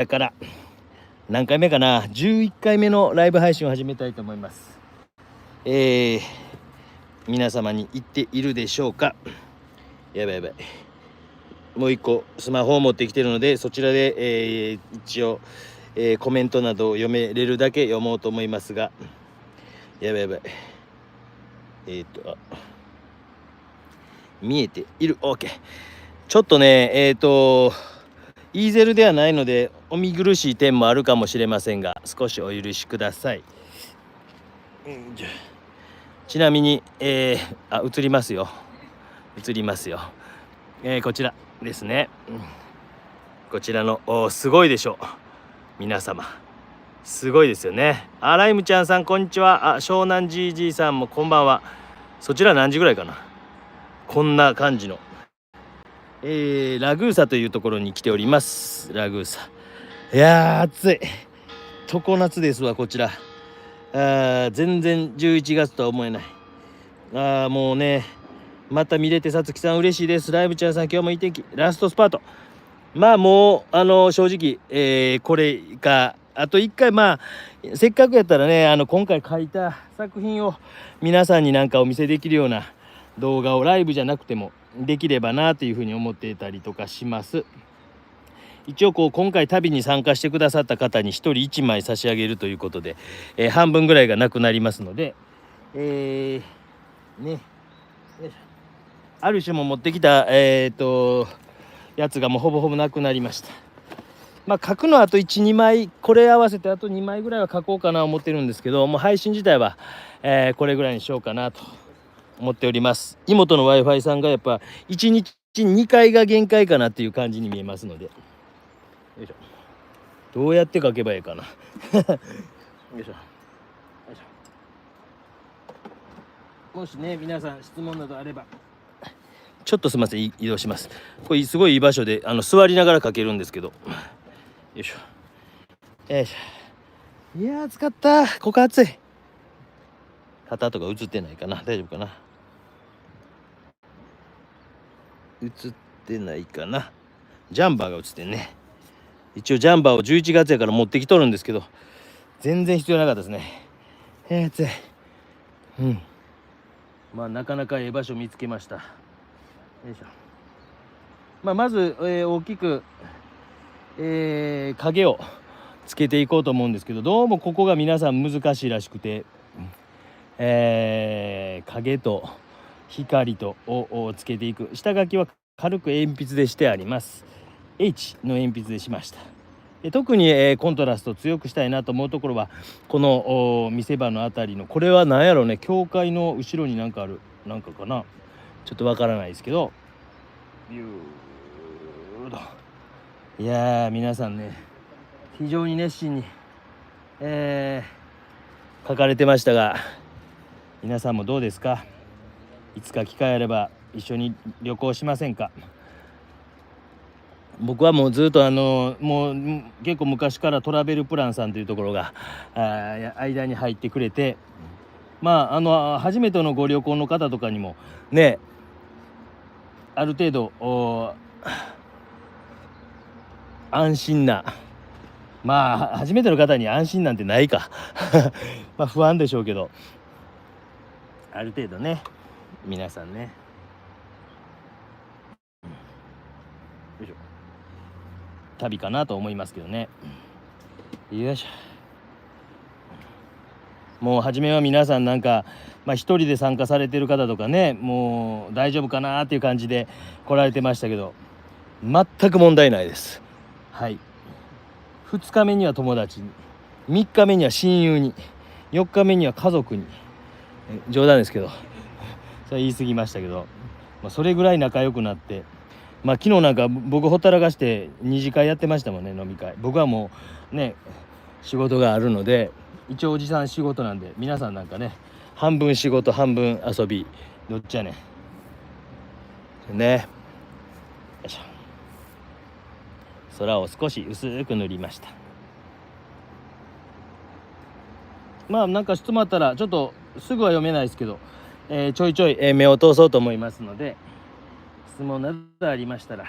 だから何回目かな、11回目のライブ配信を始めたいと思います。皆様に言っているでしょうか。やばいやばい、もう一個スマホを持ってきてるので、そちらで、一応、コメントなどを読めれるだけ読もうと思いますが、やばいやばい、見えている。 OK。 ちょっとねイーゼルではないのでお見苦しい点もあるかもしれませんが、少しお許しください。ちなみに、映りますよ、映りますよ。こちらですね、こちらのすごいでしょう、皆様すごいですよね。ライムちゃんさんこんにちは。湘南 GG さんもこんばんは。そちら何時ぐらいかな。こんな感じの、ラグーサというところに来ております。ラグーサ、いやー暑い、常夏ですわこちら。全然11月とは思えない。もうね、また見れてさつきさん嬉しいです。ライブチャーさん今日もいい天気。ラストスパート、まあもう正直、これかあと1回、まあせっかくやったらね、今回書いた作品を皆さんになんかお見せできるような動画をライブじゃなくてもできればなというふうに思っていたりとかします。一応今回旅に参加してくださった方に1人1枚差し上げるということで、半分ぐらいがなくなりますので、ね、ある種も持ってきたやつがもうほぼほぼなくなりました。まあ書くのはあと 1,2 枚、これ合わせてあと2枚ぐらいは書こうかな思ってるんですけど、もう配信自体は、これぐらいにしようかなと思っております。妹の Wi-Fi さんがやっぱ1日2回が限界かなっていう感じに見えますので、よいしょ、どうやって書けばいいかなよいしょよいしょ。もしね皆さん質問などあれば、ちょっとすみません、移動します。これすごいいい場所で座りながら書けるんですけど、よいしょよいしょ。いやー暑かった。ここ暑い。肩とか映ってないかな、大丈夫かな、映ってないかな。ジャンバーが映ってんね。一応ジャンバーを11月やから持ってきとるんですけど、全然必要なかったですね。暑い。まあなかなか場所見つけました。よいしょ。まず、大きく、影をつけていこうと思うんですけど、どうもここが皆さん難しいらしくて、影と光とをつけていく。下書きは軽く鉛筆でしてあります。 H の鉛筆でしました。特に、コントラストを強くしたいなと思うところはこの見せ場のあたりの、これは何やろうね、教会の後ろになんかある、なんかかな、ちょっとわからないですけど、ビューと、いやー皆さんね非常に熱心に、書かれてましたが、皆さんもどうですか。いつか機会あれば一緒に旅行しませんか。僕はもうずっともう結構昔からトラベルプランさんというところが間に入ってくれて、まあ初めてのご旅行の方とかにもね、ある程度安心な、まあ初めての方に安心なんてないかまあ不安でしょうけど、ある程度ね皆さんね、よいしょ、旅かなと思いますけどね。よいしょ。もう初めは皆さんなんか、一人で参加されてる方とかね、もう大丈夫かなっていう感じで来られてましたけど、全く問題ないです。はい。2日目には友達に、3日目には親友に、4日目には家族に、冗談ですけどそれ言い過ぎましたけど、それぐらい仲良くなって、昨日なんか僕ほったらかして2次会やってましたもんね、飲み会。僕はもうね仕事があるので、一応おじさん仕事なんで、皆さんなんかね半分仕事半分遊び、どっちやねんね。よいしょ。空を少し薄く塗りました。なんか質問あったら、ちょっとすぐは読めないですけど、ちょいちょい、目を通そうと思いますので、質問などありましたら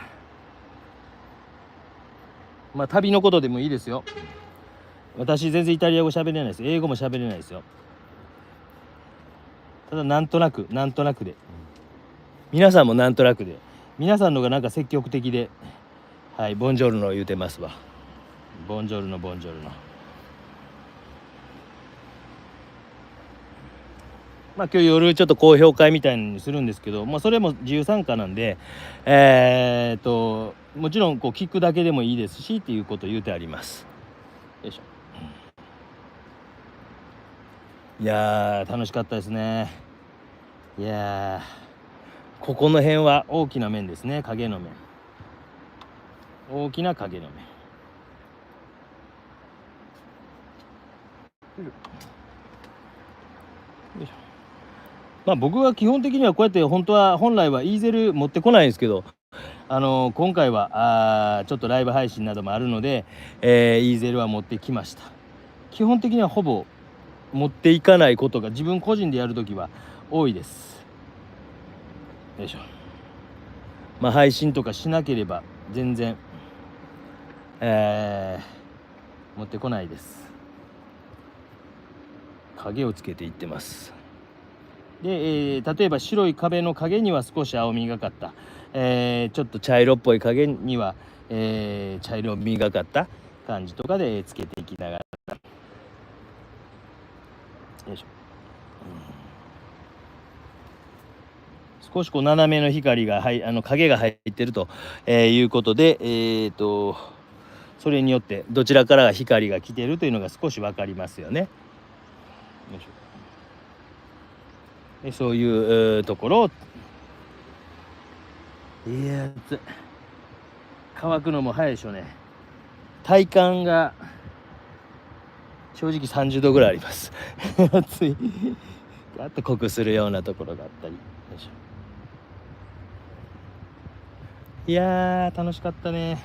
まあ旅のことでもいいですよ。私全然イタリア語喋れないです。英語も喋れないですよ。ただなんとなくで、皆さんもなんとなくで、皆さんのがなんか積極的で、はい、ボンジョルノ言うてますわ。ボンジョルノ。まあ今日夜ちょっと講評会みたいにするんですけど、まあそれも自由参加なんで、もちろんこう聞くだけでもいいですしっていうことを言うてあります。よいしょ。いやー楽しかったですね。いやーここの辺は大きな面ですね。影の面、大きな影の面。よいしょ。まあ僕は基本的にはこうやって本来はイーゼル持ってこないんですけど、今回はちょっとライブ配信などもあるので、イーゼルは持ってきました。基本的にはほぼ持っていかないことが自分個人でやるときは多いです。よいしょ。まあ配信とかしなければ全然、持ってこないです。影をつけていってます。で、例えば白い壁の影には少し青みがかった、ちょっと茶色っぽい影には、茶色みがかった感じとかでつけていきながら、よいしょ、少しこう斜めの光が影が入ってると、いうことで、それによってどちらからが光が来てるというのが少し分かりますよね。よいしょ。でそういうところを、いや暑い、乾くのも早いでしょうね。体感が正直30度ぐらいあります暑いガッと濃くするようなところがあったり。よいしょ。いやー楽しかったね。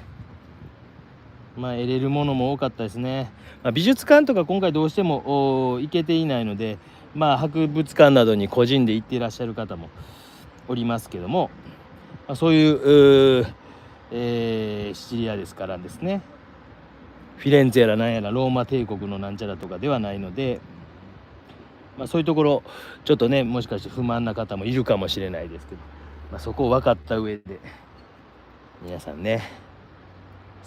まあ得れるものも多かったですね。まあ、美術館とか今回どうしても行けていないので、まあ博物館などに個人で行っていらっしゃる方もおりますけども、まあ、そういう、シチリアですからですね、フィレンツェやらなんやらローマ帝国のなんちゃらとかではないので、まあ、そういうところちょっとねもしかして不満な方もいるかもしれないですけど、まあ、そこを分かった上で皆さんね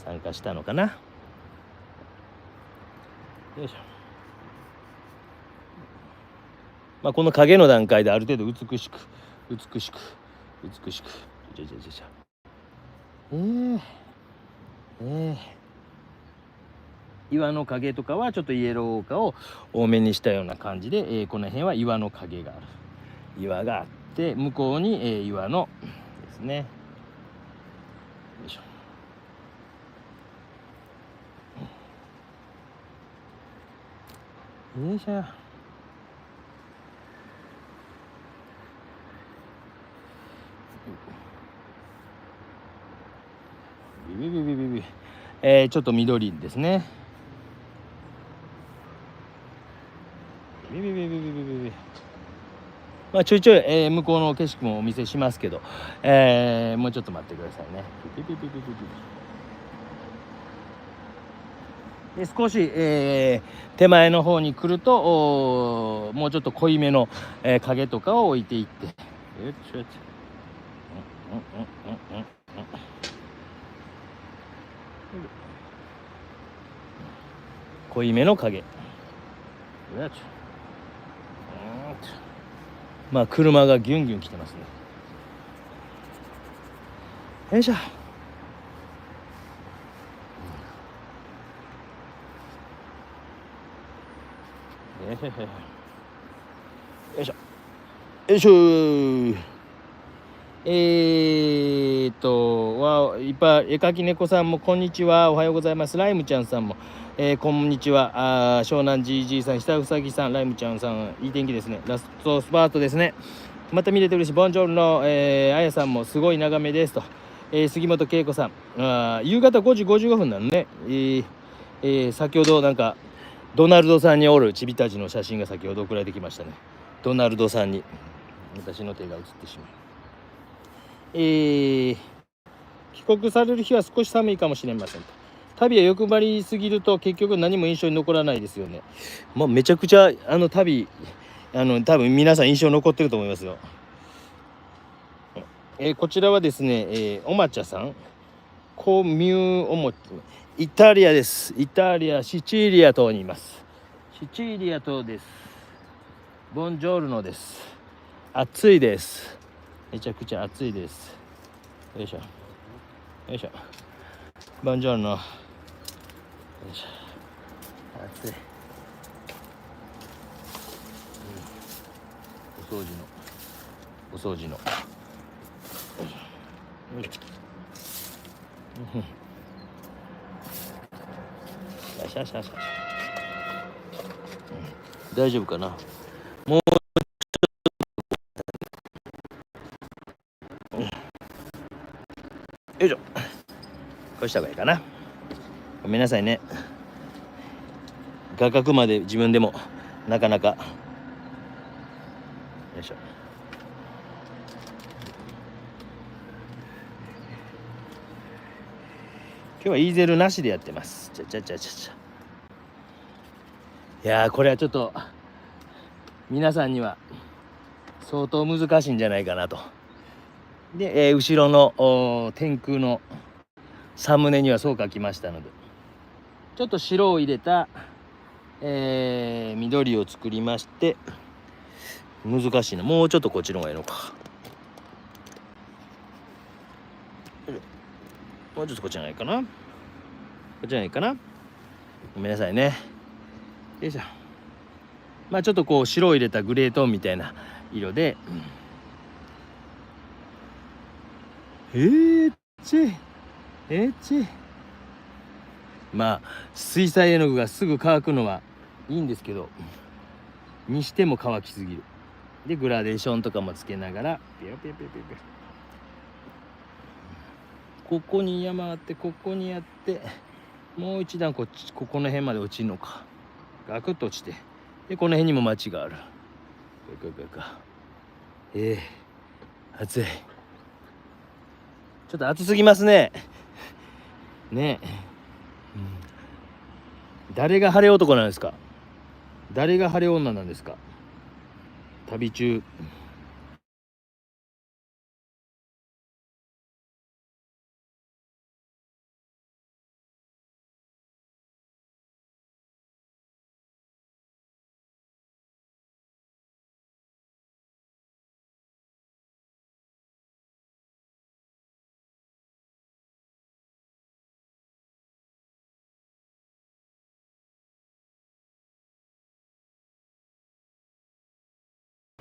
参加したのかな。よいしょ。まあこの影の段階である程度美しく岩の影とかはちょっとイエローオーカを多めにしたような感じで、この辺は岩の影がある、岩があって向こうに、岩のですね。よいしょ。よいしょ。ちょっと緑ですね。まあちょいちょい、向こうの景色もお見せしますけど、もうちょっと待ってくださいね。で少し、手前の方に来るともうちょっと濃いめの、影とかを置いていって、濃いめの影。まあ車がギュンギュン来てますね。よいしょ。よいしょよいしょ。いっぱい絵描き猫さんもこんにちは、おはようございます。ライムちゃんさんも、こんにちは。湘南 GG さん、下うさぎさん、ライムちゃんさん、いい天気ですね。ラストスパートですね。また見れて嬉しい。ボンジョルの、あやさんもすごい眺めですと、杉本恵子さん、夕方5時55分なのね。先ほどなんかドナルドさんにおるチビたちの写真が先ほど送られてきましたね。ドナルドさんに私の手が写ってしまう。帰国される日は少し寒いかもしれませんと。旅は欲張りすぎると結局何も印象に残らないですよね。まあ、めちゃくちゃ旅多分皆さん印象残ってると思いますよ。こちらはですね、お抹茶さんコミュおもちイタリアです。イタリアシチリア島にいます。シチリア島です。ボンジョルノです。暑いです。めちゃくちゃ暑いです。よいしょよいしょ。ボンジョルノ。よいしょ。暑い、お掃除のよいしょよしよしよしよし。大丈夫かな。もうよいしょ。こうした方がいいかな。ごめんなさいね。画角まで自分でもなかなか。よいしょ。今日はイーゼルなしでやってます。いやー、これはちょっと皆さんには相当難しいんじゃないかなと。で、後ろの天空のサムネにはそう書きましたので、ちょっと白を入れた、緑を作りまして、難しいな。もうちょっとこっちの方がいいのか。もうちょっとこっちじゃないかな。こっちじゃないかな。ごめんなさいね。よいしょ。まあちょっとこう白を入れたグレートーンみたいな色で、まあ水彩絵の具がすぐ乾くのはいいんですけど、にしても乾きすぎる。でグラデーションとかもつけながらピヨピヨピヨピヨピヨ、ここに山あって、ここにあって、もう一段ここの辺まで落ちるのか、ガクッと落ちて、でこの辺にも町がある。暑い。ちょっと暑すぎますね。ねえ、誰が晴れ男なんですか。誰が晴れ女なんですか。旅中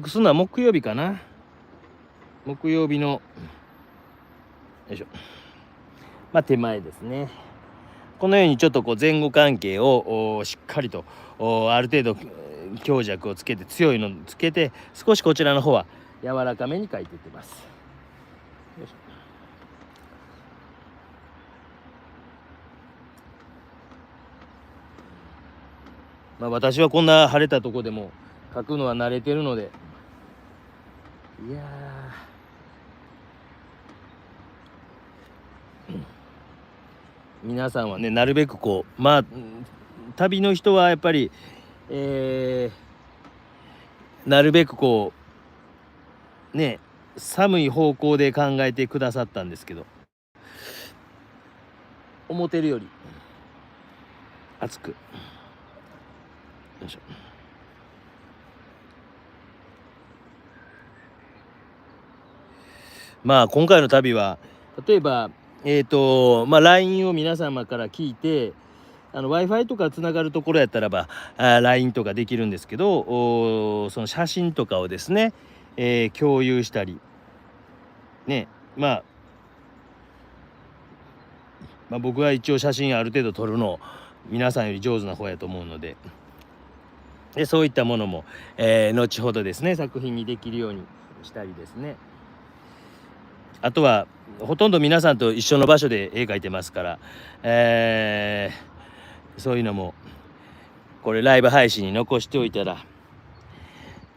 するのは木曜日かな。木曜日のよいしょ、まあ手前ですね。このようにちょっとこう前後関係をしっかりとある程度強弱をつけて、強いのつけて、少しこちらの方は柔らかめに描いていってます。よいしょ。まあ私はこんな晴れたとこでも描くのは慣れてるので、いや皆さんはね、なるべくこうまあ旅の人はやっぱり、なるべくこうね、寒い方向で考えてくださったんですけど、思ってるより暑く。よいしょ。まあ今回の旅は例えばLINE を皆様から聞いて、Wi-Fi とかつながるところやったらばLINE とかできるんですけど、その写真とかをですね、共有したりね、まあ僕は一応写真ある程度撮るの皆さんより上手な方やと思うので、そういったものも、後ほどですね作品にできるようにしたりですね。あとはほとんど皆さんと一緒の場所で絵描いてますから、そういうのもこれライブ配信に残しておいたら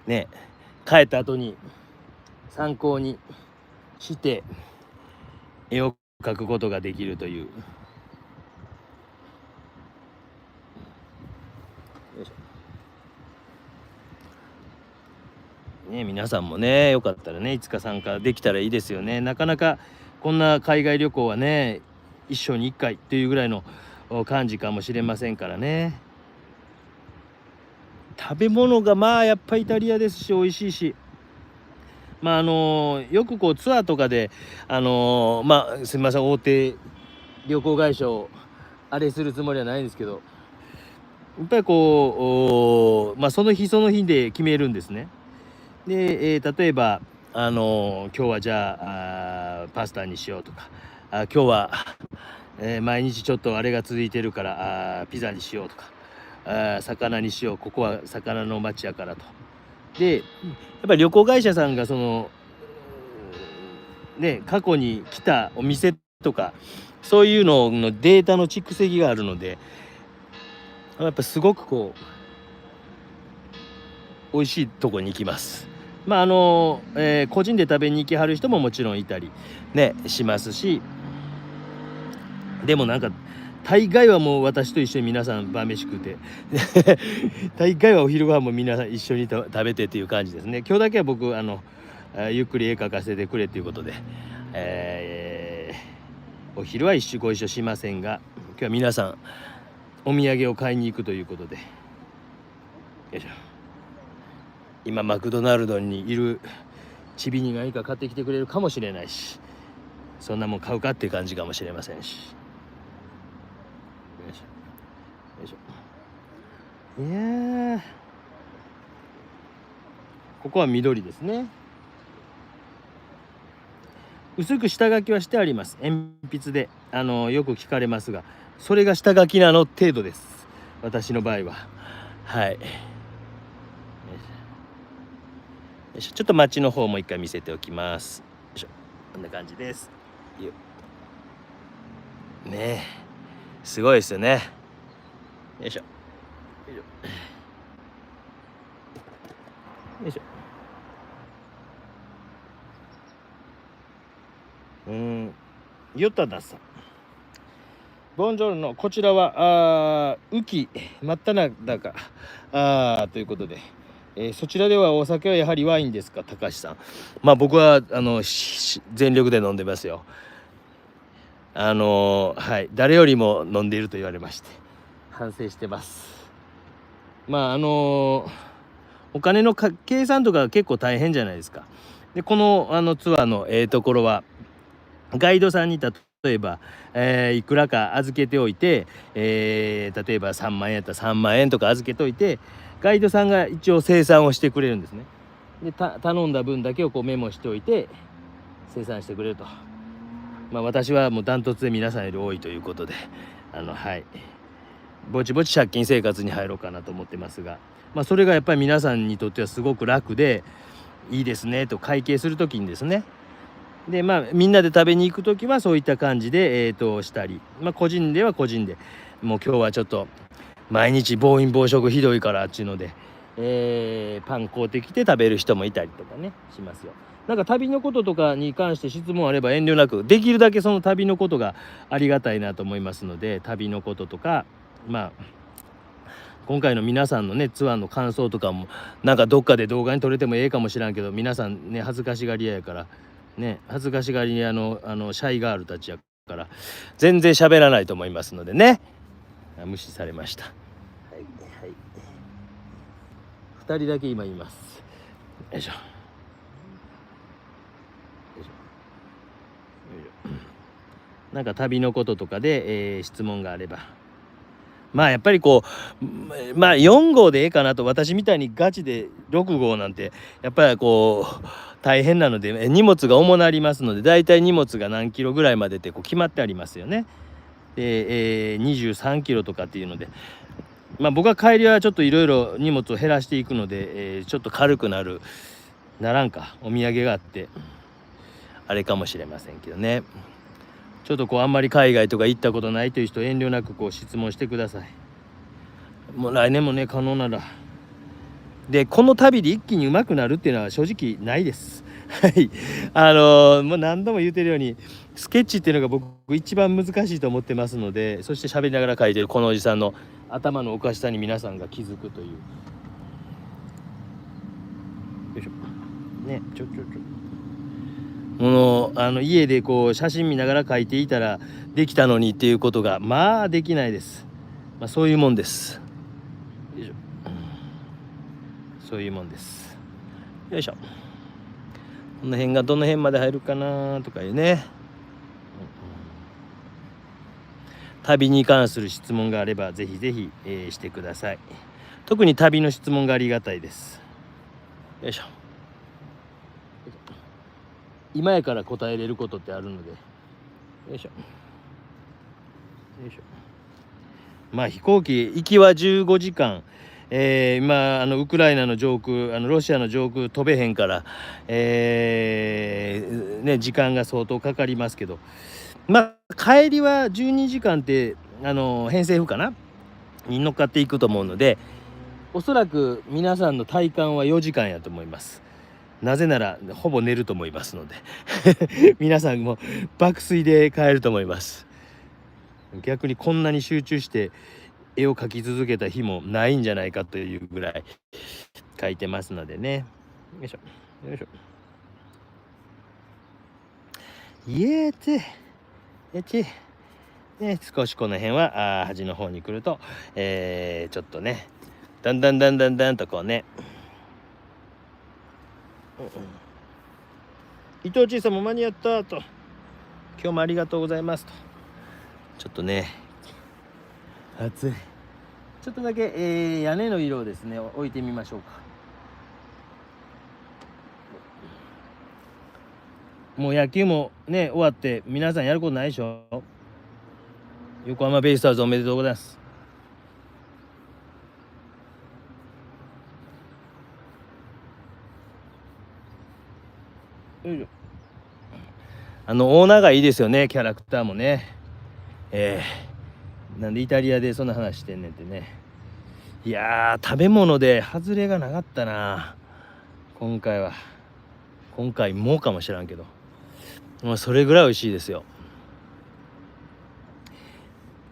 ね、帰った後に参考にして絵を描くことができるという。よいしょね、皆さんもねよかったらねいつか参加できたらいいですよね。なかなかこんな海外旅行はね一生に一回っていうぐらいの感じかもしれませんからね。食べ物がまあやっぱイタリアですし美味しいし、まあよくこうツアーとかでまあすみません大手旅行会社をあれするつもりはないんですけど、やっぱりこうまあその日その日で決めるんですね。で、例えば今日はじゃあパスタにしようとか、今日は、毎日ちょっとあれが続いてるからピザにしようとか、魚にしよう、ここは魚の町やからと。でやっぱり旅行会社さんがそのね過去に来たお店とかそういうののデータの蓄積があるので、やっぱすごくこう美味しいとこに行きます。まあ個人で食べに行きはる人ももちろんいたりねしますし、でもなんか大概はもう私と一緒に皆さん晩飯食うて大概はお昼ご飯も皆さん一緒に食べてっていう感じですね。今日だけは僕ゆっくり絵描かせてくれということで、お昼はご一緒しませんが、今日は皆さんお土産を買いに行くということで、よいしょ。今マクドナルドにいるチビに何か買ってきてくれるかもしれないし、そんなもん買うかっていう感じかもしれませんし、よいしょよいしょ。いやここは緑ですね。薄く下書きはしてあります。鉛筆でよく聞かれますが、それが下書きなの程度です、私の場合は。はい、ちょっと街の方も一回見せておきます。よいしょ、こんな感じです。ねえすごいですよね。よいしょよいしょよいしょ。ヨタダさん、ボンジョルノ、こちらは雨季真っ只中ということで、そちらではお酒はやはりワインですか、高橋さん。まあ僕は全力で飲んでますよ。はい誰よりも飲んでいると言われまして反省してます。まあお金の計算とか結構大変じゃないですか。でこのツアーのところはガイドさんに例えば、いくらか預けておいて、例えば3万円やったら3万円とか預けておいて、ガイドさんが一応精算をしてくれるんですね。で頼んだ分だけをこうメモしておいて精算してくれると。まあ私はもうダントツで皆さんより多いということではいぼちぼち借金生活に入ろうかなと思ってますが、まあそれがやっぱり皆さんにとってはすごく楽でいいですねと、会計する時にですね。でまあみんなで食べに行く時はそういった感じでしたり、まあ個人では個人でもう今日はちょっと毎日暴飲暴食ひどいからっていうので、パン買うてきて食べる人もいたりとかねしますよ。なんか旅のこととかに関して質問あれば遠慮なく、できるだけその旅のことがありがたいなと思いますので、旅のこととかまあ今回の皆さんのねツアーの感想とかもなんかどっかで動画に撮れてもええかもしらんけど、皆さんね恥ずかしがり屋やからね、恥ずかしがりにシャイガールたちやから全然喋らないと思いますのでね。無視されました。はいはい、2人だけ今います。よいしょよいしょ。なんか旅のこととかで、質問があれば、まあやっぱりこうまあ4号でええかなと。私みたいにガチで6号なんてやっぱりこう大変なので荷物が重なりますので、だいたい荷物が何キロぐらいまでってこう決まってありますよね。で、23キロとかっていうので、まあ僕は帰りはちょっといろいろ荷物を減らしていくので、ちょっと軽くならんかお土産があってあれかもしれませんけどね。ちょっとこうあんまり海外とか行ったことないという人遠慮なくこう質問してください。もう来年もね可能なら。でこの旅で一気に上手くなるっていうのは正直ないですはい、もう何度も言ってるようにスケッチっていうのが僕一番難しいと思ってますので、そして喋りながら描いてるこのおじさんの頭のおかしさに皆さんが気づくという。よいしょね、家でこう写真見ながら描いていたらできたのにっていうことがまあできないです。そういうもんです。よいしょ、そういうもんです。よいしょ。この辺がどの辺まで入るかなとかいうね、旅に関する質問があればぜひぜひ、してください。特に旅の質問がありがたいです。よいしょ。今やから答えれることってあるので、よいしょよいしょ。飛行機行きは15時間、今ウクライナの上空ロシアの上空飛べへんから、時間が相当かかりますけど、帰りは12時間って偏西風かなに乗っかっていくと思うので、おそらく皆さんの体感は4時間やと思います。なぜならほぼ寝ると思いますので皆さんも爆睡で帰ると思います。逆にこんなに集中して絵を描き続けた日もないんじゃないかというぐらい描いてますのでね。よいしょよいしょ。少しこの辺は端の方に来ると、ちょっとねだんだんとこうね、伊藤千さんも間に合ったと、今日もありがとうございますと。ちょっとね暑い。ちょっとだけ、屋根の色をですね置いてみましょうか。もう野球もね終わって皆さんやることないでしょ。横浜ベイスターズおめでとうございます。よいしょ。オーナーがいいですよね、キャラクターもね。なんでイタリアでそんな話してんねんってね。いやー、食べ物で外れがなかったな今回もかもしらんけど、もうそれぐらい美味しいですよ。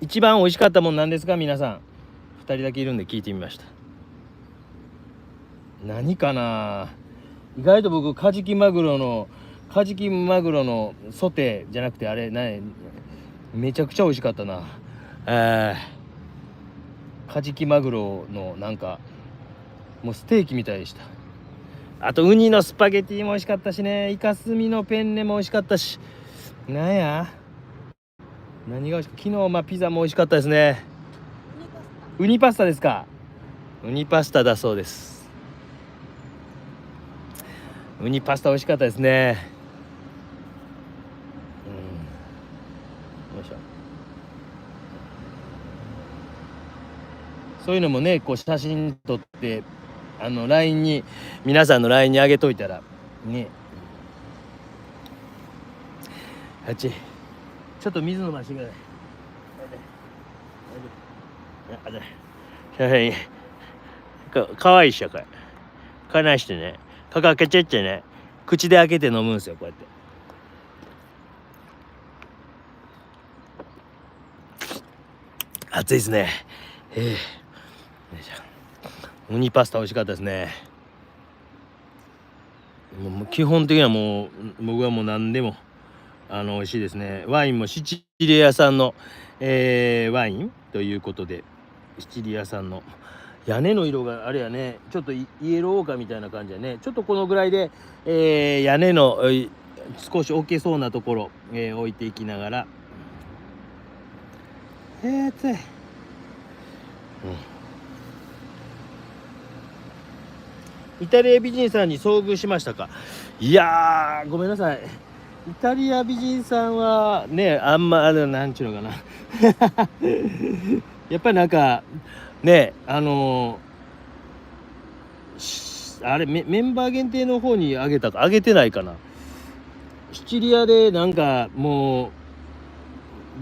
一番美味しかったもんなんですか皆さん。2人だけいるんで聞いてみました。何かな。意外と僕カジキマグロのソテーじゃなくてあれめちゃくちゃ美味しかったな。カジキマグロのなんかもうステーキみたいでした。あとウニのスパゲティも美味しかったしね、イカスミのペンネも美味しかったし、何が美味しかった。昨日ピザも美味しかったですね。ウニパスタですか。ウニパスタだそうです。ウニパスタ美味しかったですね。よいしょ。そういうのもねこう写真撮ってLINE に皆さんの LINE に上げといたらね。ちょっと水飲ましてください。かわいいっしょこれ。かなしてね、かかけちゃってね、口で開けて飲むんですよこうやって。暑いですね。ウニパスタ美味しかったですね。もう基本的にはもう僕はもう何でも美味しいですね。ワインもシチリア産の、ワインということで、シチリア産の屋根の色があれやね、ちょっとイエローオーカーみたいな感じやね。ちょっとこのぐらいで、屋根の少し置けそうなところ、置いていきながら、暑い。イタリア美人さんに遭遇しましたか。いやーごめんなさい。イタリア美人さんはねあんまなんちゅうのかなやっぱりなんかねあれメンバー限定の方にあげてないかな。シチリアでなんかもう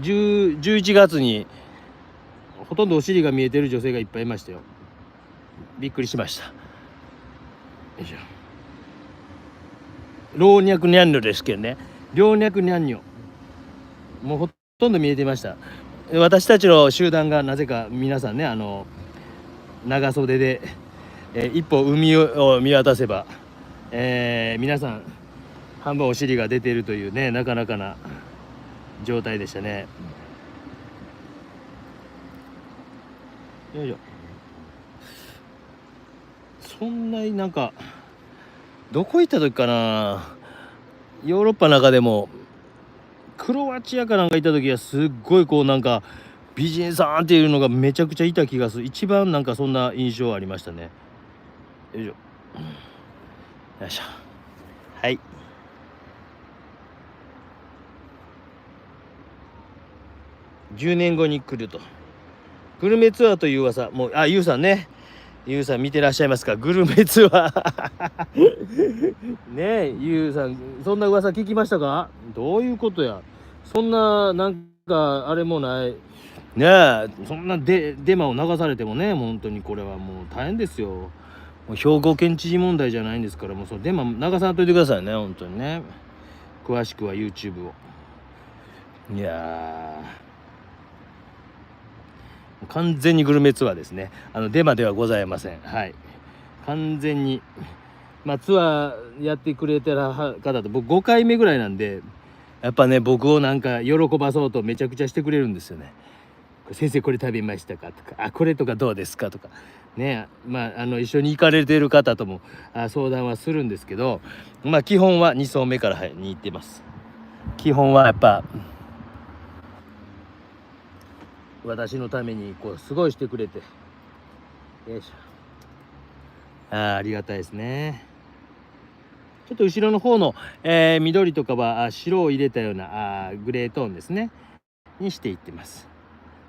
11月にほとんどお尻が見えてる女性がいっぱいいましたよ。びっくりしました。よいしょ。老若にゃんにょですけどね、老若にゃんにょもうほとんど見えてました。私たちの集団がなぜか皆さんね長袖で、一歩海を見渡せば、皆さん半分お尻が出ているというね、なかなかな状態でしたね。よいしょ。そんなになんかどこ行った時かな、ヨーロッパの中でもクロアチアかなんか行った時はすっごいこうなんか美人さんっていうのがめちゃくちゃいた気がする。一番なんかそんな印象ありましたね。よいしょ。よいしょ。はい。10年後に来ると。グルメツアーという噂、もうゆうさんね。ゆうさん見てらっしゃいますか、グルメツアーねえ、ゆうさんそんな噂聞きましたか。どういうことや。そんななんかあれもないねえ。そんなデマを流されてもね、本当にこれはもう大変ですよ。もう兵庫県知事問題じゃないんですから、もうそのデマ流さんといてくださいね、本当にね。詳しくは YouTube を。いや完全にグルメツアーですね。デマではございません。はい、完全にツアーやってくれてる方と僕5回目ぐらいなんで、やっぱね僕をなんか喜ばそうとめちゃくちゃしてくれるんですよね。先生これ食べましたかとか、これとかどうですかとかね、一緒に行かれている方とも相談はするんですけど、基本は2層目からに行ってます。基本はやっぱ私のためにこうすごいしてくれて、よいしょ。ありがたいですね。ちょっと後ろの方の、緑とかは白を入れたようなグレートーンですねにしていってます。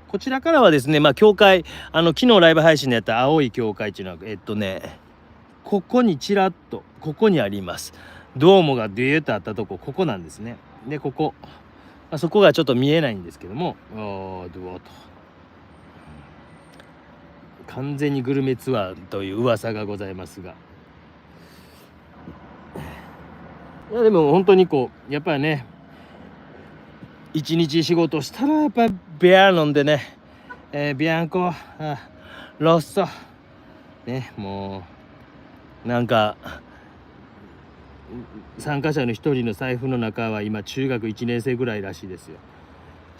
こちらからはですね、教会昨日ライブ配信でやった青い教会っていうのはここにちらっとここにあります。ドームがデューッとあったとこ、ここなんですね。でここ、そこがちょっと見えないんですけども、ドゥオーと完全にグルメツアーという噂がございますが、いやでも本当にこうやっぱりね、一日仕事したらやっぱりビア飲んでね、ビアンコロッソね、もうなんか参加者の一人の財布の中は今中学1年生ぐらいらしいですよ。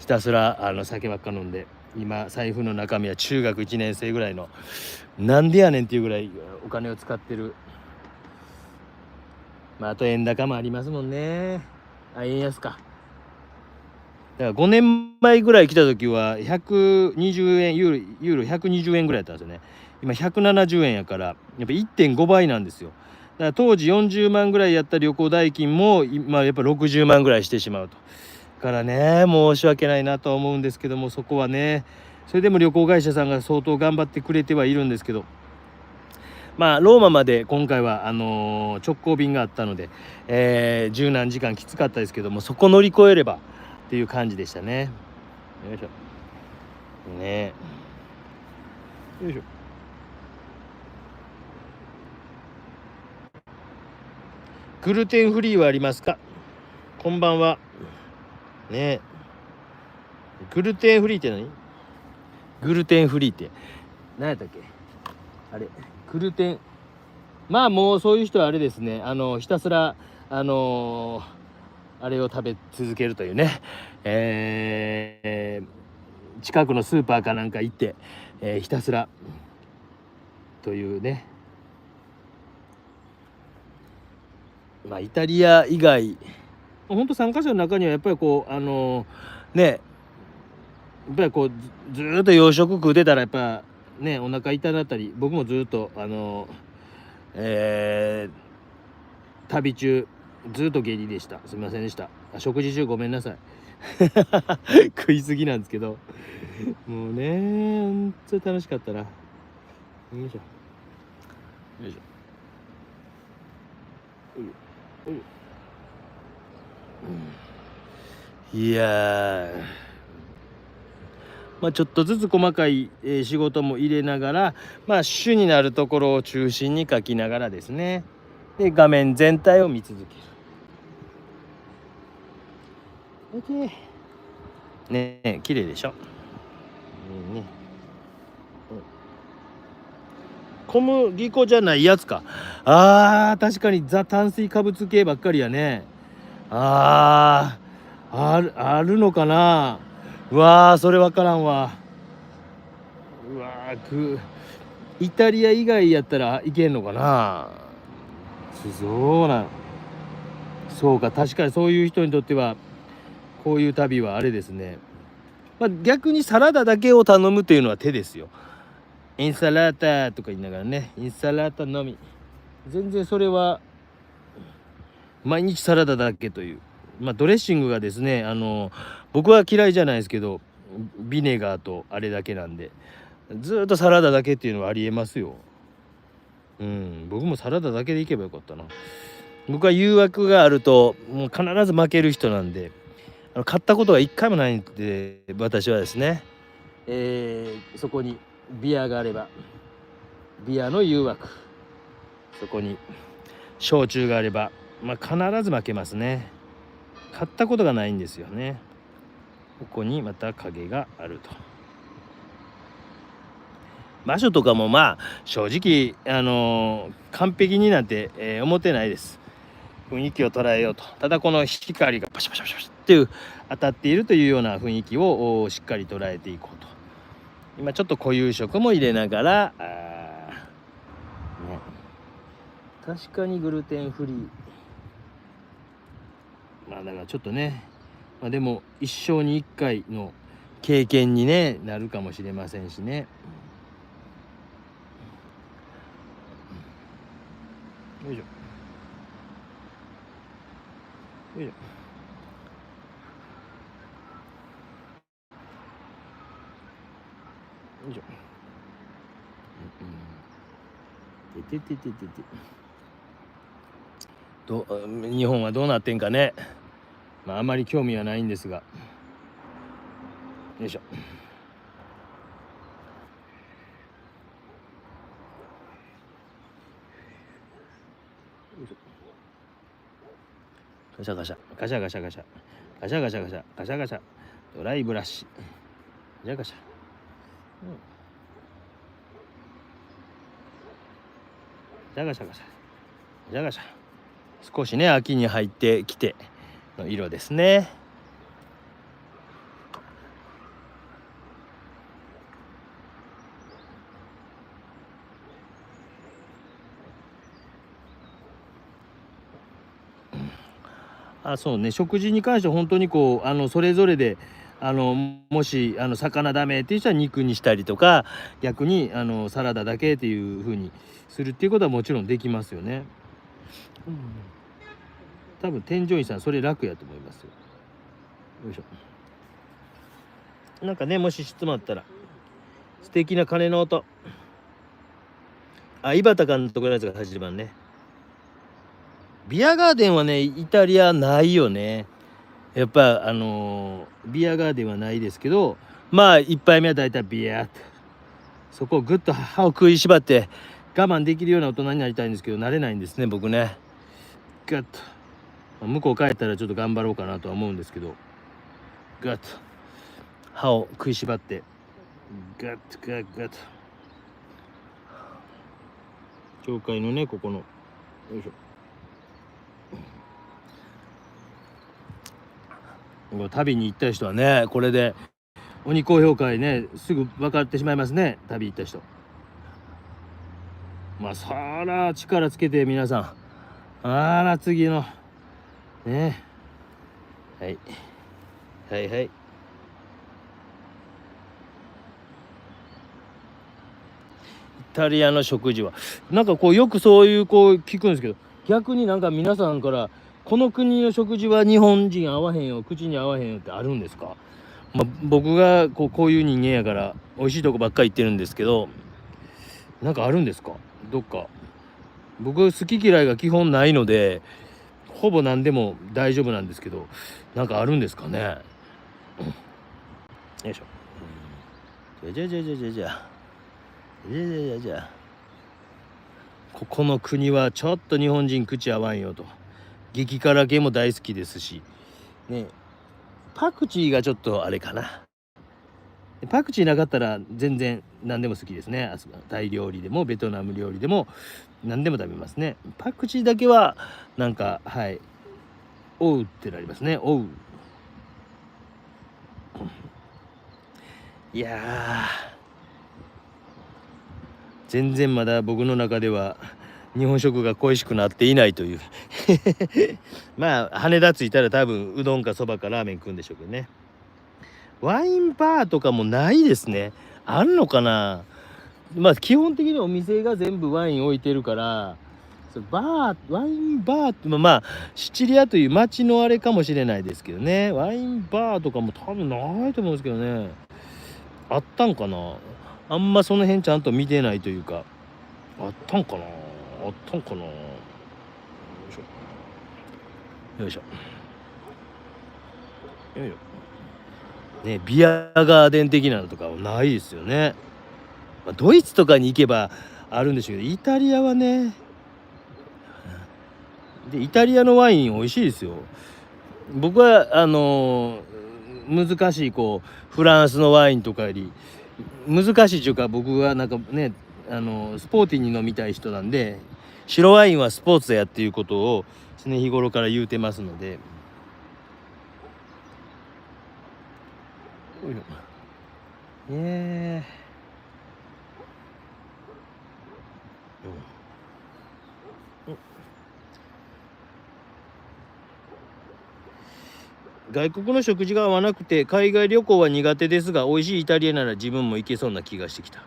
ひたすら酒ばっか飲んで、今財布の中身は中学1年生ぐらいの、なんでやねんっていうぐらいお金を使ってる。あと円高もありますもんね。円安か。だから5年前ぐらい来た時は120円、ユーロ120円ぐらいだったんですよね。今170円やからやっぱ 1.5 倍なんですよ。だから当時40万ぐらいやった旅行代金も今やっぱ60万ぐらいしてしまうと。だからね、申し訳ないなとは思うんですけども、そこはね、それでも旅行会社さんが相当頑張ってくれてはいるんですけど、ローマまで今回は直行便があったので、十何時間きつかったですけども、そこ乗り越えればっていう感じでしたね。よいしょね、よいしょ。グルテンフリーはありますか。こんばんはね。グルテンフリーって何？グルテンフリーって何やったっけ。あれグルテン、もうそういう人はあれですね、ひたすらあれを食べ続けるというね、近くのスーパーかなんか行って、ひたすらというね。イタリア以外ほんと参加者の中にはやっぱりこうやっぱりこうずっと洋食食うてたらやっぱねお腹痛なったり、僕もずっと旅中ずっと下痢でした。すみませんでした。食事中ごめんなさい食いすぎなんですけど、もうねほんと楽しかったな。よいしょよいしょ。いやちょっとずつ細かい、仕事も入れながら、主になるところを中心に書きながらですね、で画面全体を見続ける。ねえ綺麗でしょ。ね、小麦粉じゃないやつか。確かにザ炭水化物系ばっかりやね。あるのかな。うわー、それわからんわ。うわー、イタリア以外やったらいけんのかな。そうなん。そうか、確かにそういう人にとってはこういう旅はあれですね。逆にサラダだけを頼むというのは手ですよ。インサラータとか言いながらね、インサラータのみ。全然それは毎日サラダだけという。ドレッシングがですね、僕は嫌いじゃないですけど、ビネガーとあれだけなんで、ずっとサラダだけっていうのはありえますよ。僕もサラダだけでいけばよかったな。僕は誘惑があるともう必ず負ける人なんで、買ったことが一回もないんで、私はですね、そこにビアがあれば、ビアの誘惑、そこに焼酎があれば、必ず負けますね。買ったことがないんですよね。ここにまた影があると。場所とかも正直完璧になんて、思ってないです。雰囲気を捉えようと。ただこの光がパシャパシャパシャパシャっていう当たっているというような雰囲気をしっかり捉えていこうと。今ちょっと固有色も入れながら、確かにグルテンフリー。だからちょっとね、でも一生に一回の経験に、なるかもしれませんしね。よいしょ。よいしょ。よいしょ。日本はどうなってんかね。あまり興味はないんですが。よいしょ。ガシャガシャガシャガシャガシャガシャガシャガシャガシャガシャドライブラシガシャガシャ、ガシャガシャガシャガシャガシャ。少しね秋に入ってきての色ですね。そうね、食事に関しては本当にそれぞれでもし魚ダメっていう人は肉にしたりとか、逆にサラダだけっていう風にするっていうことはもちろんできますよね。多分添乗員さんそれ楽やと思いますよ。よいしょ。なんかね、もし質問あったら。素敵な鐘の音。井端監督のやつが始まるね。ビアガーデンはね、イタリアないよね。やっぱビアガーデンはないですけど、一杯目はだいたいビアって、そこをぐっと歯を食いしばって我慢できるような大人になりたいんですけど、なれないんですね僕ね。ガッと向こう帰ったらちょっと頑張ろうかなとは思うんですけど、ガッと歯を食いしばってガッとガッガッと、教会のねここのよいしょ、旅に行った人はね、これで鬼高評価ねすぐ分かってしまいますね、旅行った人。そら力つけて皆さん、次のね、はいはいはい。イタリアの食事はなんかよくそういう聞くんですけど、逆になんか皆さんからこの国の食事は日本人合わへんよ、口に合わへんよってあるんですか？僕がこういう人間やから美味しいとこばっかり行ってるんですけど、なんかあるんですか？どっか。僕好き嫌いが基本ないのでほぼ何でも大丈夫なんですけど、なんかあるんですかね。よいしょ。じゃここの国はちょっと日本人口合わんよと。激辛系も大好きですしね。パクチーがちょっとあれかな。パクチーなかったら全然何でも好きですね。タイ料理でもベトナム料理でも何でも食べますね。パクチーだけはなんかおうってなりますね。おう。いや全然まだ僕の中では日本食が恋しくなっていないというまあ羽田着いたら多分うどんかそばかラーメン食うんでしょうけどね。ワインバーとかもないですね。あんのかな。まあ基本的にお店が全部ワイン置いてるから、ワインバーってまあシチリアという町のあれかもしれないですけどね。ワインバーとかも多分ないと思うんですけどね。あったんかな。あんまその辺ちゃんと見てないというか、あったんかな。あったんかな。よいしょ。よいしょ。よいしょ。ね、ビアガーデン的なのとかはないですよね。まあ、ドイツとかに行けばあるんでしょうけど、イタリアはね。でイタリアのワイン美味しいですよ。僕は難しいフランスのワインとかより難しいというか、僕はなんかねスポーティーに飲みたい人なんで、白ワインはスポーツだやっていうことを常日頃から言うてますので。え外国の食事が合わなくて海外旅行は苦手ですが、美味しいイタリアなら自分も行けそうな気がしてきた。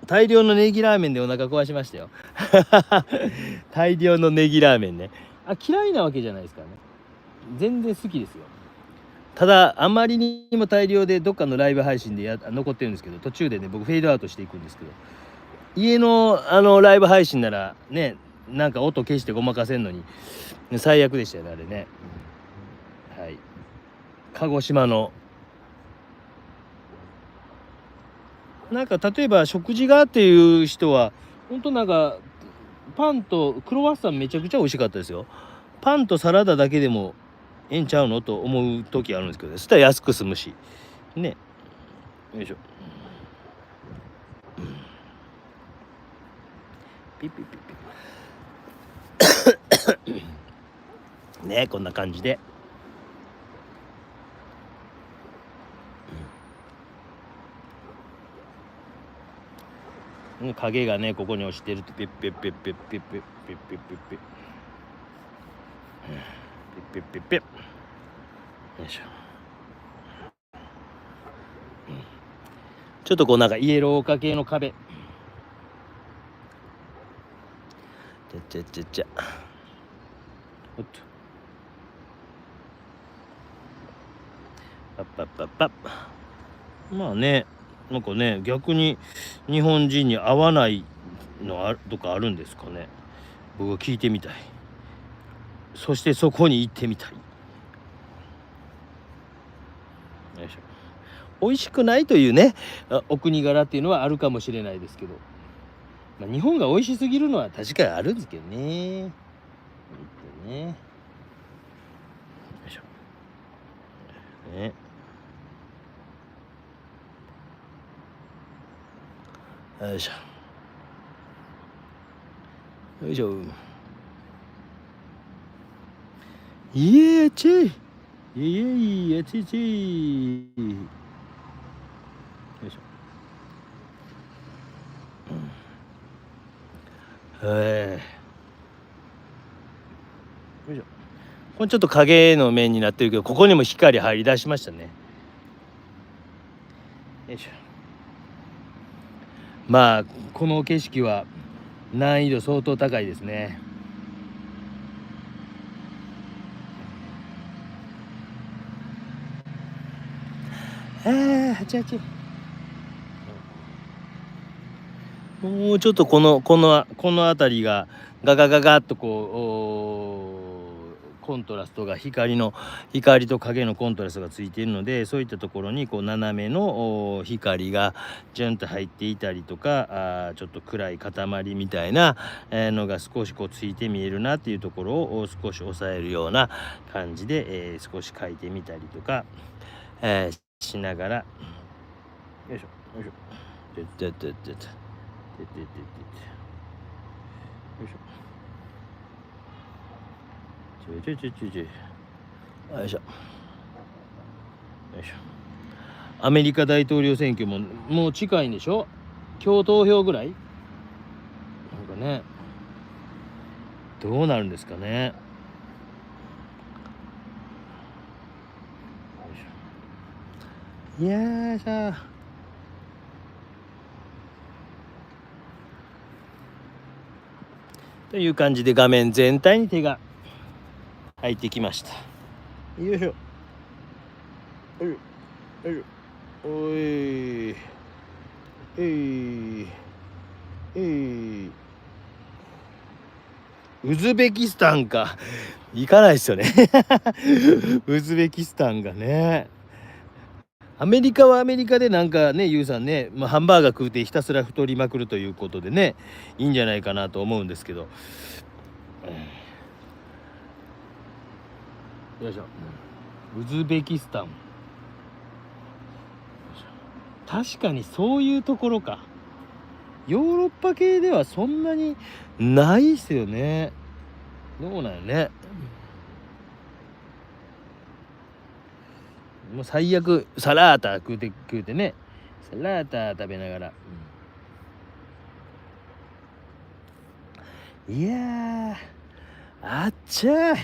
大量のネギラーメンでお腹壊しましたよ大量のネギラーメンね。嫌いなわけじゃないですからね。全然好きですよ。ただあまりにも大量でどっかのライブ配信で残ってるんですけど、途中でね僕フェードアウトしていくんですけど、家のライブ配信ならね、なんか音消してごまかせんのに最悪でしたよねあれね。鹿児島のなんか例えば食事がっていう人は本当なんかパンとクロワッサンめちゃくちゃ美味しかったですよ。パンとサラダだけでもええんちゃうのと思う時あるんですけど、そしたら安く済むしね。よいしょ。ピッピッピッピッね、こんな感じで。影がねここに落ちてるとピッピッピッピッピッピッピッピッピッピッピッピッピッピッピッよいしょ。ちょっとなんかイエロー化系の壁。ちゃおっとパッパッパッパッ。まあね、なんかね逆に日本人に合わないのとかあるんですかね。僕は聞いてみたい。そしてそこに行ってみたい。よいしょ。美味しくないというねお国柄っていうのはあるかもしれないですけど、日本が美味しすぎるのは確かにあるんですけどね。よいしょ。ね。よいしょ。よいしょ。イエーチー。イエーイチーチー。よいしょ。よいしょ。これちょっと影の面になってるけど、ここにも光入り出しましたね。よいしょ。まあこの景色は難易度相当高いですね。88。もうちょっとこの辺りがガガガガッとコントラストが光と影のコントラストがついているので、そういったところにこう斜めの光がジュンと入っていたりとか、ちょっと暗い塊みたいなのが少しこうついて見えるなっていうところを少し抑えるような感じで、少し描いてみたりとか、しながら、よいしょよいしょよいしょよいしょ。アメリカ大統領選挙ももう近いんでしょ。今日投票ぐらいなんかね、どうなるんですかね。いやーさという感じで画面全体に手が入ってきました。よいしょ。おいおいおいウズベキスタンか。行かないですよねウズベキスタンがね。アメリカはアメリカでなんかね、ユウさんね、ハンバーガー食うてひたすら太りまくるということでね、いいんじゃないかなと思うんですけど、よいしょ。ウズベキスタン、確かにそういうところか。ヨーロッパ系ではそんなにないっすよね。どうなんよね。もう最悪サラータ食うてね、サラータ食べながら、いやーあっちゃ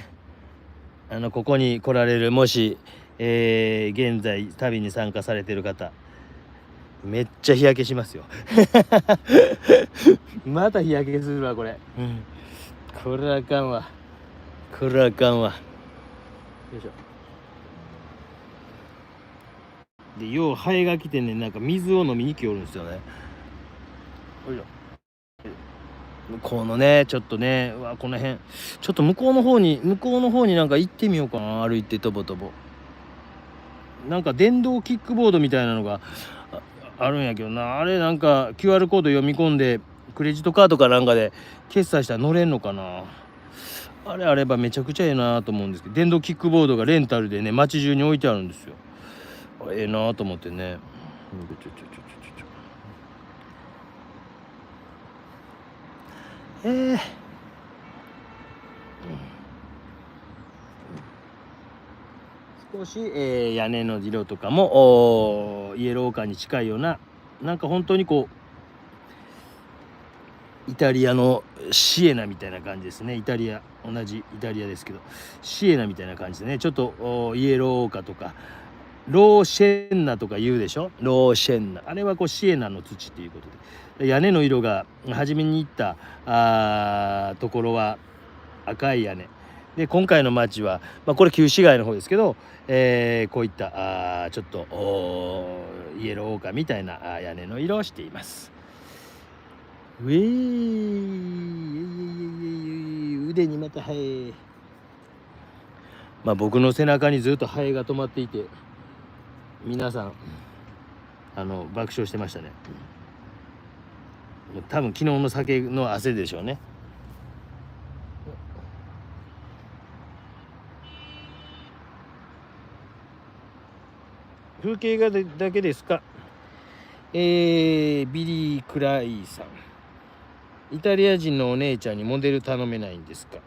ー、ここに来られる、もし、現在旅に参加されてる方、めっちゃ日焼けしますよまた日焼けするわこれ、これあかんわ、これあかんわ。よいしょ。でようハエが来てね、なんか水を飲みに来よるんですよね。よいしょ。向こうのね、ちょっとね、うわこの辺ちょっと向こうの方になんか行ってみようかな。歩いてとぼとぼ、なんか電動キックボードみたいなのがあるんやけどな。あれなんか QR コード読み込んでクレジットカードかなんかで決済したら乗れんのかな。あれあればめちゃくちゃええなと思うんですけど、電動キックボードがレンタルでね、街中に置いてあるんですよ。ええなと思ってね。少し、屋根の色とかもイエローカーに近いような、なんか本当にこうイタリアのシエナみたいな感じですね。同じイタリアですけど、シエナみたいな感じでね、ちょっとイエローカーとかローシェンナとか言うでしょ。ローシェンナ、あれはこうシエナの土っていうことで、屋根の色が初めに行ったところは赤い屋根で、今回の街は、これ旧市街の方ですけど、こういったちょっとイエローオーカーみたいな屋根の色をしています。ウェー腕にまたハエ、僕の背中にずっとハエが止まっていて、皆さん爆笑してましたね。多分昨日の酒の汗でしょうね。風景画だけですか。ビリー・クライさん、イタリア人のお姉ちゃんにモデル頼めないんですか。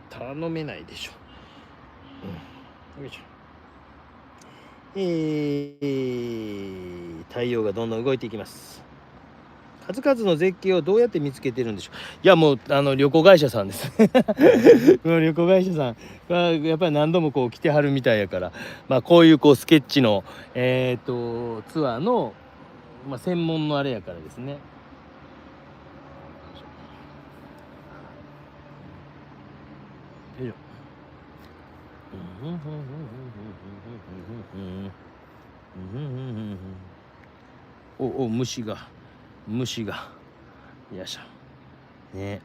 頼めないでしょ。よいしょ。太陽がどんどん動いていきます。数々の絶景をどうやって見つけてるんでしょう。いやもう旅行会社さんです旅行会社さんがやっぱり何度もこう来てはるみたいやから、こういうスケッチのツアーの、専門のあれやからですね。よいしょ。お虫がよいしょね。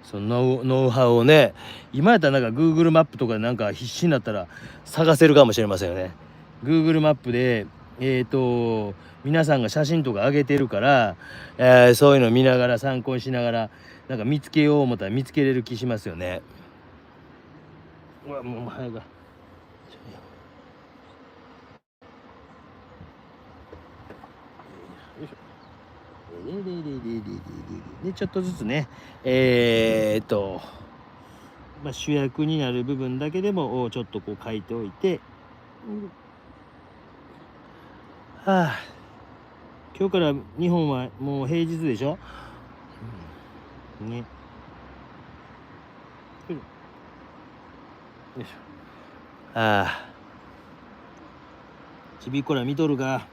そのノウハウをね、今やったらなんか Google マップとかでなんか必死になったら探せるかもしれませんよね。Google マップで皆さんが写真とか上げてるから、そういうの見ながら参考にしながらなんか見つけよう思ったら見つけれる気しますよね。うわ、もう早く。でちょっとずつね主役になる部分だけでもちょっとこう書いておいて、はあ、今日から日本はもう平日でしょ、ね。よいしょ。ああ、ちびっこら見とるか。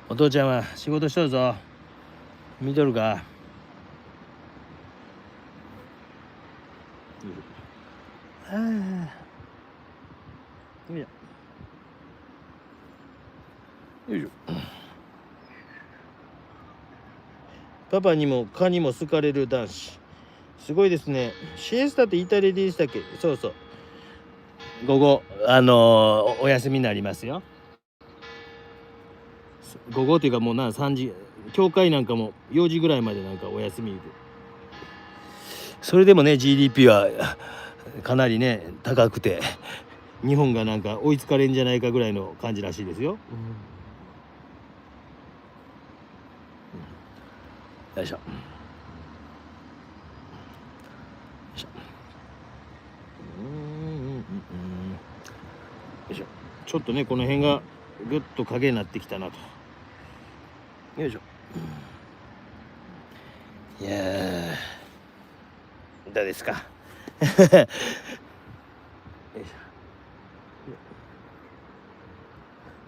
お父ちゃんは仕事しとるぞ。見とるか。はあ、よいしょ。よいしょ。パパにも蚊にも好かれる男子。すごいですね。シエスタってイタリアでしたっけ。そうそう。午後お休みになりますよ。午後というかもう3時、教会なんかも4時ぐらいまでなんかお休みで、それでもね GDP はかなりね高くて、日本がなんか追いつかれんじゃないかぐらいの感じらしいですよ。よいしょ。よいしょ。よいしょ。ちょっとねこの辺がぐっと影になってきたなと。よいしょ。いやー、どうですか。よいし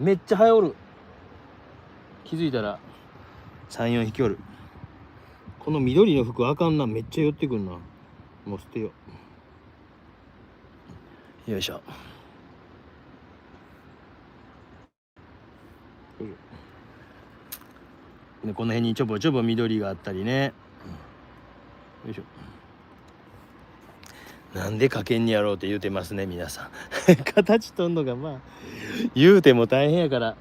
ょ。めっちゃ早おる。気づいたら3、4匹おる。この緑の服あかんな。めっちゃ寄ってくるな。もう捨てよう。よいしょ。でこの辺にちょぼちょぼ緑があったりね。よいしょ。なんでかけんにやろうって言うてますね皆さん。形とんのがまあ言うても大変やから。よ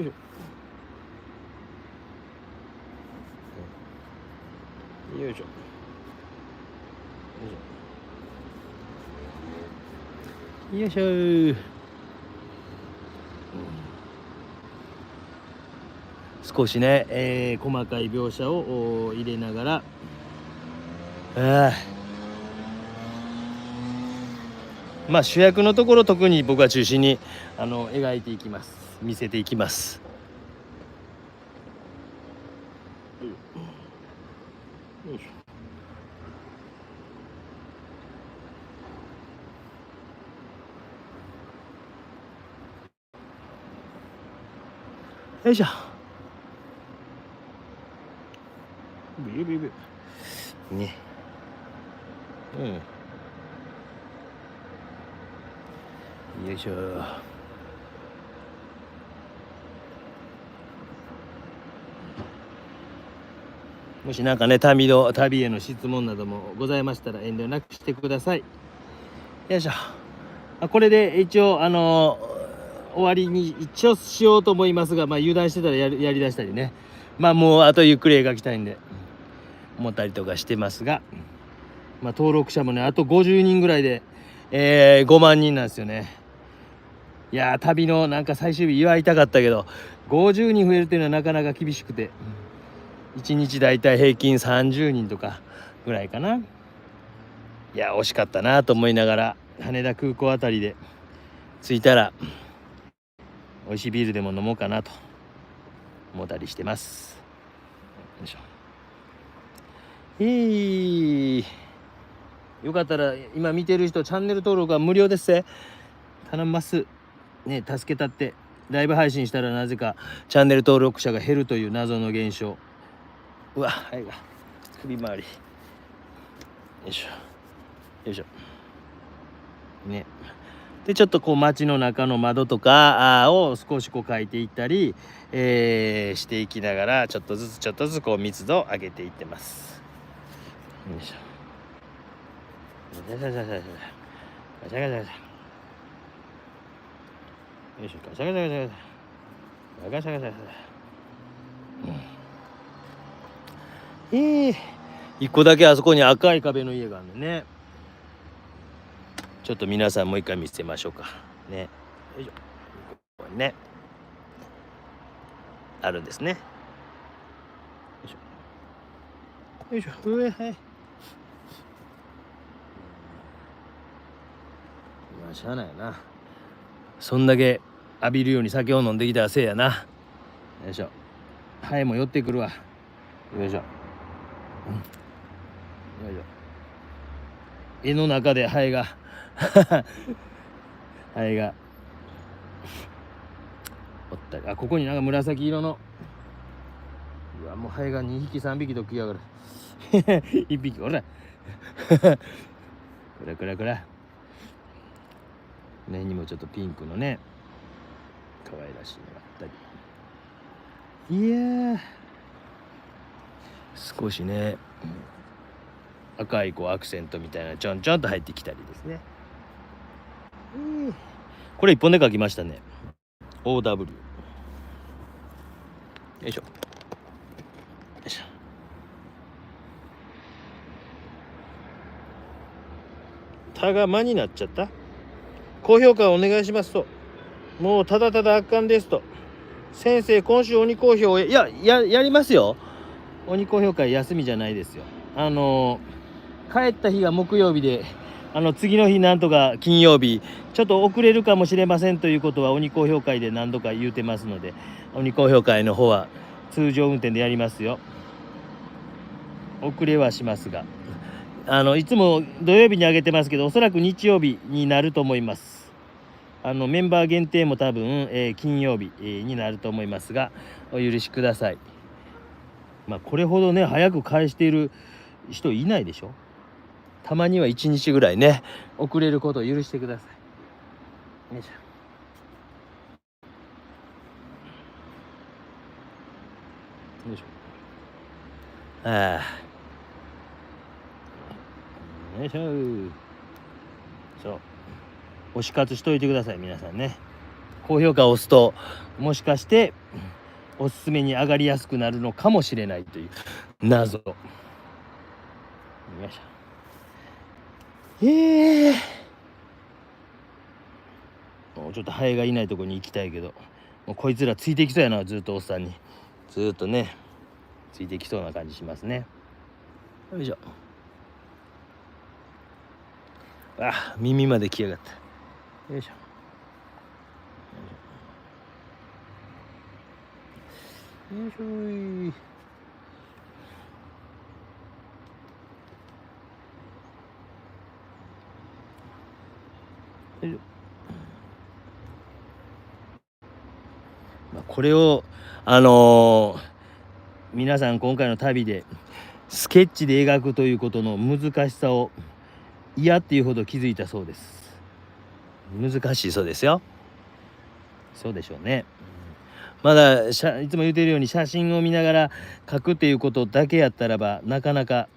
いしょ。よいしょ。よいしょ。少しね、細かい描写を入れながら、まあ主役のところ特に僕は中心に描いていきます。見せていきます。よいしょ。よいしょ。ブユブユブユね。よいしょ。もしなんかね旅への質問などもございましたら遠慮なくしてください。よいしょ。これで一応終わりに一応しようと思いますが、まあ油断してたらやりだしたりね、まあもうあとゆっくり描きたいんで思ったりとかしてますが、まあ登録者もねあと50人ぐらいで、5万人なんですよね。いやー旅のなんか最終日祝いたかったけど50人増えるっていうのはなかなか厳しくて、1日だいたい平均30人とかぐらいかな。いや惜しかったなと思いながら羽田空港あたりで着いたら美味しいビールでも飲もうかなと思ったりしてます。よいしょ。よかったら今見てる人チャンネル登録は無料です。頼みますね。助けたってライブ配信したらなぜかチャンネル登録者が減るという謎の現象。うわ、はいが首周り。よいしょよいしょね。でちょっとこう街の中の窓とかを少しこう描いていったり、していきながらちょっとずつこう密度を上げていってます。いしょ。ガシャガシャガシャガシャガシャガシャガシャよいしょ。ガシャガシャガシャガシャガシャガシャ。一個だけあそこに赤い壁の家があるんでね。ちょっと皆さんもう一回見せましょうかね。よいしょ。これねあるんですね。よいしょよいしょ。上、はい。まあしゃあないな。そんだけ浴びるように酒を飲んできたらせいやな。よいしょ。ハエも寄ってくるわ。よいしょ。よいしょ。絵の中でハエがハエがおったり。あ、ここになんか紫色の、うわ、もうハエが2匹3匹と来やがる1匹おらこらこらこら。ねにもちょっとピンクのね可愛らしいのがあったり。いやー、少しね赤いこうアクセントみたいなちょんちょんと入ってきたりですね。これ一本で描きましたね。 OW。 よいしょよいしょ。たが間になっちゃった。高評価お願いしますと。もうただただあかんですと。先生今週鬼講評やりますよ。鬼講評会休みじゃないですよ。帰った日が木曜日で、次の日なんとか金曜日ちょっと遅れるかもしれませんということは鬼講評会で何度か言うてますので、鬼講評会の方は通常運転でやりますよ。遅れはしますが、いつも土曜日に上げてますけど、おそらく日曜日になると思います。メンバー限定も多分、金曜日、になると思いますが、お許しください。まあこれほどね早く返している人いないでしょ。たまには1日ぐらいね遅れることを許してください。よいしょよいしょ。ああ、よいしょ。そう推し活しといてください皆さんね。高評価を押すともしかしておすすめに上がりやすくなるのかもしれないという謎。よいしょ。もうちょっとハエがいないところに行きたいけど、もうこいつらついてきそうやな。ずっとおっさんにずっとねついてきそうな感じしますね。よいしょ。あ、耳まで来やがった。よいしょ。よいしょー。よいしょ。これを皆さん今回の旅でスケッチで描くということの難しさを嫌っていうほど気づいたそうです。難しいそうですよ。そうでしょうね。まだいつも言ってるように写真を見ながら描くっていうことだけやったらばなかなか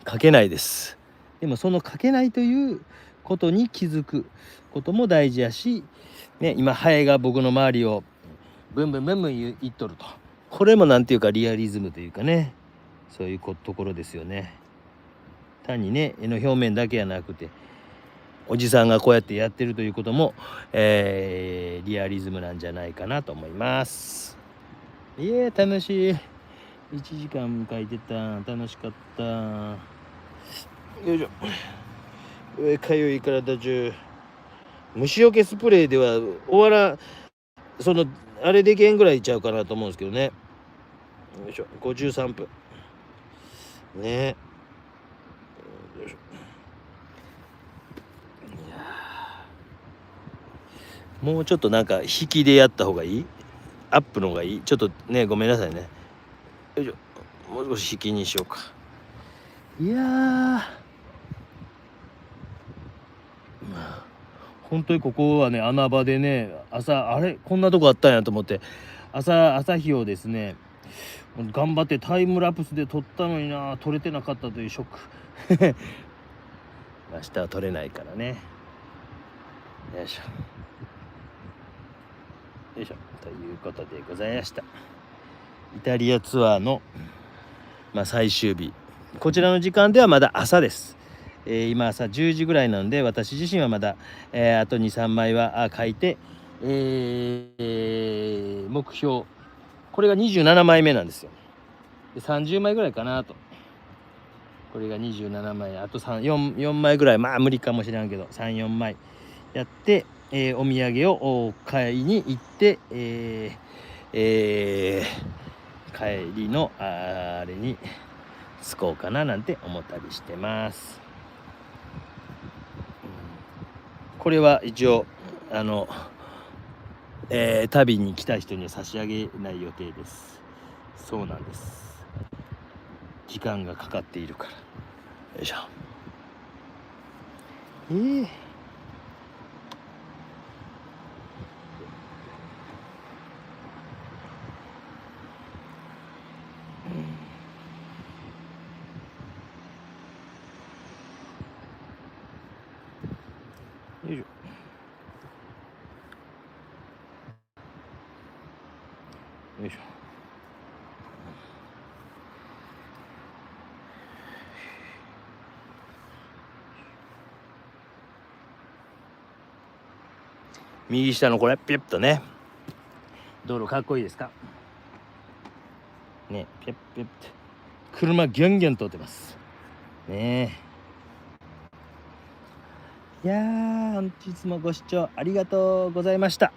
描けないです。でもその描けないということに気づくことも大事やし、ね、今ハエが僕の周りをブンブンブンブン言っとると、これもなんていうかリアリズムというかね、そういうところですよね。単にね絵の表面だけやなくておじさんがこうやってやってるということも、リアリズムなんじゃないかなと思います。楽しい。1時間書いてた。楽しかった。よいしょ。上かゆい体中。虫除けスプレーでは終わらそのあれでけんぐらいいっちゃうかなと思うんですけどね。よいしょ。53分ね。よいしょ。もうちょっとなんか引きでやった方がいい？アップの方がいい？ちょっとねごめんなさいね。よいしょ。もう少し引きにしようか。いやー、本当にここはね穴場でね、朝あれこんなとこあったんやと思って朝日をですね頑張ってタイムラプスで撮ったのにな、撮れてなかったというショック明日は撮れないからね。よいしょよいしょということでございました。イタリアツアーの、最終日、こちらの時間ではまだ朝です。今朝10時ぐらいなので、私自身はまだ、あと 2,3 枚は書いて、目標、これが27枚目なんですよ。で30枚ぐらいかなと。これが27枚、あと4枚ぐらい、無理かもしれんけど3、4枚やって、お土産を買いに行って、帰りのあれに着こうかななんて思ったりしてます。これは一応旅に来た人には差し上げない予定です。そうなんです。時間がかかっているから。よいしょ。よいしょ。よいしょ。右下のこれピュッとね、道路かっこいいですかね。ピュッピュッって車ギャンギャン通ってますね。いやー、本日もご視聴ありがとうございました。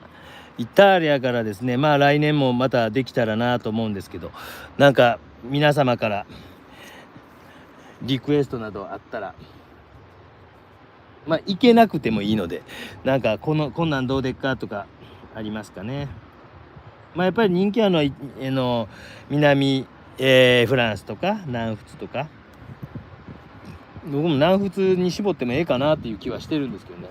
イタリアからですね、来年もまたできたらなと思うんですけど、なんか皆様からリクエストなどあったら、行けなくてもいいので、なんかこんなんどうでっかとかありますかね。やっぱり人気あるのは南、フランスとか南仏とか、僕も南仏に絞ってもええかなっていう気はしてるんですけどね。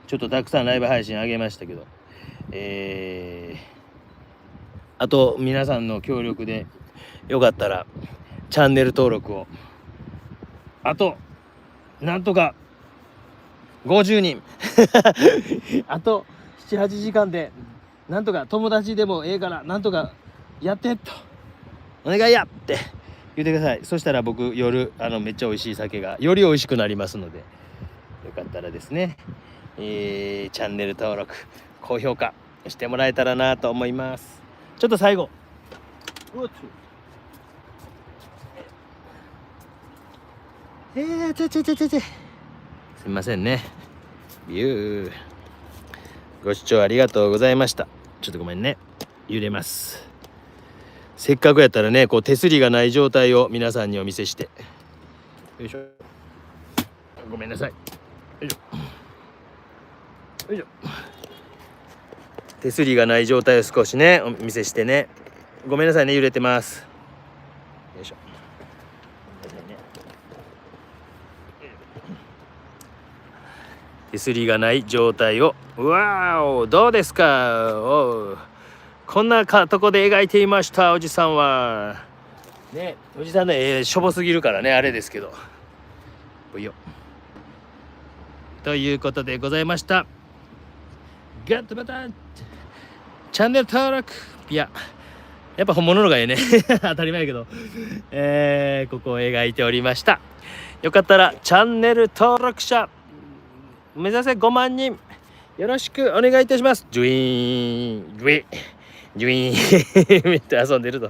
ちょっとたくさんライブ配信あげましたけど、あと皆さんの協力でよかったらチャンネル登録を、あとなんとか50人あと 7,8 時間でなんとか友達でもええからなんとかやってとお願いやって言ってください。そしたら僕夜めっちゃ美味しい酒がより美味しくなりますので、よかったらですね、チャンネル登録高評価してもらえたらなと思います。ちょっと最後すいませんね。ビューご視聴ありがとうございました。ちょっとごめんね、揺れます。せっかくやったらね、こう手すりがない状態を皆さんにお見せして、よいしょ、ごめんなさい、よいしょよいしょ、手すりがない状態を少しねお見せしてね、ごめんなさいね、揺れてます。よいしょ、手すりがない状態を、うわー、どうですか。こんなとこで描いていました。おじさんはね、おじさんね、しょぼすぎるからねあれですけど、ということでございました。ガッとまたチャンネル登録、やっぱ本物のがええね当たり前やけど、ここを描いておりました。よかったらチャンネル登録者目指せ5万人よろしくお願いいたします。ジュイーンジュイジュイーンめっちゃ遊んでるぞ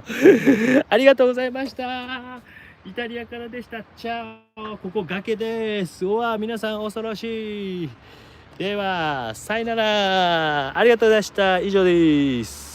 ありがとうございました。イタリアからでした。チャオ。ここ崖です。うわ、皆さん恐ろしい。ではさよなら、ありがとうございました。以上です。